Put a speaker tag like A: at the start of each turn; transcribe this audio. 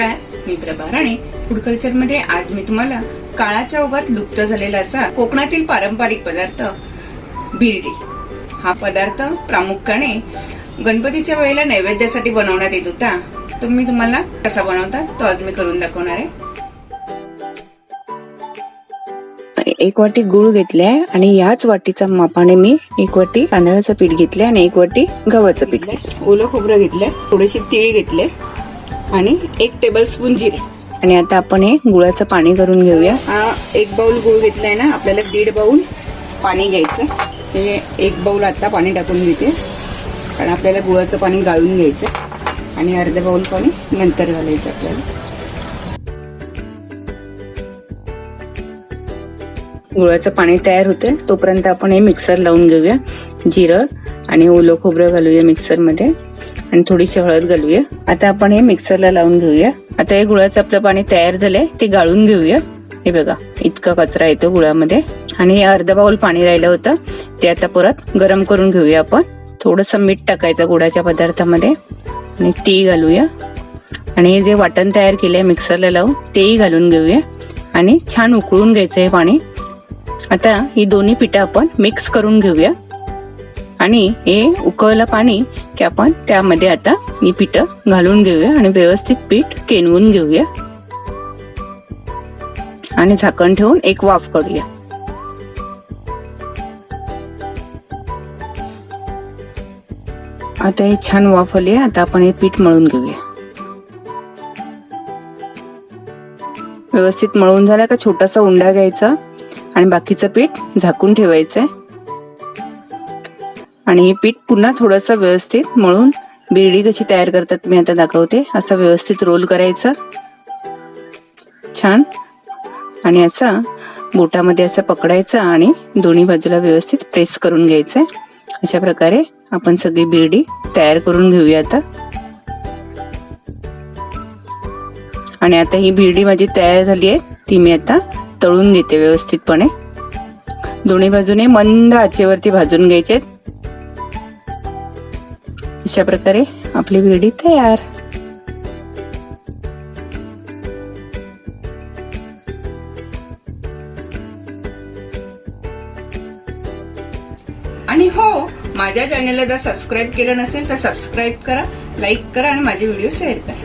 A: नमस्कार, मी प्रभा Rane. Food culture मध्ये आज मी तुम्हाला काळाच्या ओघात लुप्त झालेला असा कोकणातील पारंपरिक पदार्थ भिरडी हा पदार्थ प्रामुख्याने गणपतीच्या वेळेला नैवेद्यासाठी बनवण्यात येत होता. तो मी तुम्हाला कसा बनवतात तो आज मी करून दाखवणार आहे.
B: 1 वाटी गूळ घेतलाय आणि याच वाटीच्या मापाने मी 1 वाटी तांदळाचं पीठ घेतलंय आणि 1 वाटी गव्हाचं पीठ घेतलंय.
A: ओलं खोबरं घेतलंय, थोडेसे तीळ घेतले आणि 1 टेबलस्पून जिरे.
B: आणि आता आपण हे गुळाचं पाणी करून घेऊया.
A: 1 बाउल गूळ घेतलाय ना, आपल्याला 1.5 बाउल पाणी घ्यायचं. हे 1 बाउल आता पाणी टाकून घेते कारण आपल्याला गुळाचं पाणी गाळून घ्यायचं आणि अर्धा बाउल पाणी नंतर घालायचं. आपल्याला
B: गुळाचं पाणी तयार होते तोपर्यंत आपण हे मिक्सर लावून घेऊया. जिरं आणि ओलं खोबरं घालूया मिक्सर मध्ये आणि थोडीशी हळद घालूया. आता आपण हे मिक्सरला लावून घेऊया. आता हे गुळाचं आपलं पाणी तयार झालंय ते गाळून घेऊया. हे बघा इतका कचरा येतो गुळामध्ये. आणि हे अर्धा बाउल पाणी राहिलं होतं ते आता परत गरम करून घेऊया. आपण थोडंसं मीठ टाकायचं गुळाच्या पदार्थामध्ये आणि ते घालूया. आणि हे जे वाटण तयार केलंय मिक्सरला लावून तेही घालून घेऊया आणि छान उकळून घ्यायचं हे पाणी. आता ही दोन्ही पिठं आपण मिक्स करून घेऊया आणि हे उकळलं पाणी की आपण त्यामध्ये आता ही पिठं घालून घेऊया आणि व्यवस्थित पीठ केनवून घेऊया आणि झाकण ठेवून एक वाफ काढूया. आता हे छान वाफ आली. आता आपण हे पीठ मळून घेऊया. व्यवस्थित मळून झाला का छोटासा उंडा घ्यायचा आणि बाकीचं पीठ झाकून ठेवायचंय. आणि हे पीठ पुन्हा थोडंसं व्यवस्थित मळून भिरडी कशी तयार करतात मी आता दाखवते. असं व्यवस्थित रोल करायचं छान आणि असं बोटामध्ये असं पकडायचं आणि दोन्ही बाजूला व्यवस्थित प्रेस करून घ्यायचंय. अशा प्रकारे आपण सगळी भिरडी तयार करून घेऊया आता. आणि आता ही भिरडी माझी तयार झाली आहे ती मी आता तळून घेते व्यवस्थितपणे. दोन्ही बाजूने मंद आचेवरती भाजून घ्यायचे. अशा प्रकारे आपली भिरडी तयार.
A: आणि हो, माझ्या चॅनलला जर सबस्क्राईब केलं नसेल तर सबस्क्राईब करा, लाईक करा आणि माझे व्हिडिओ शेअर करा.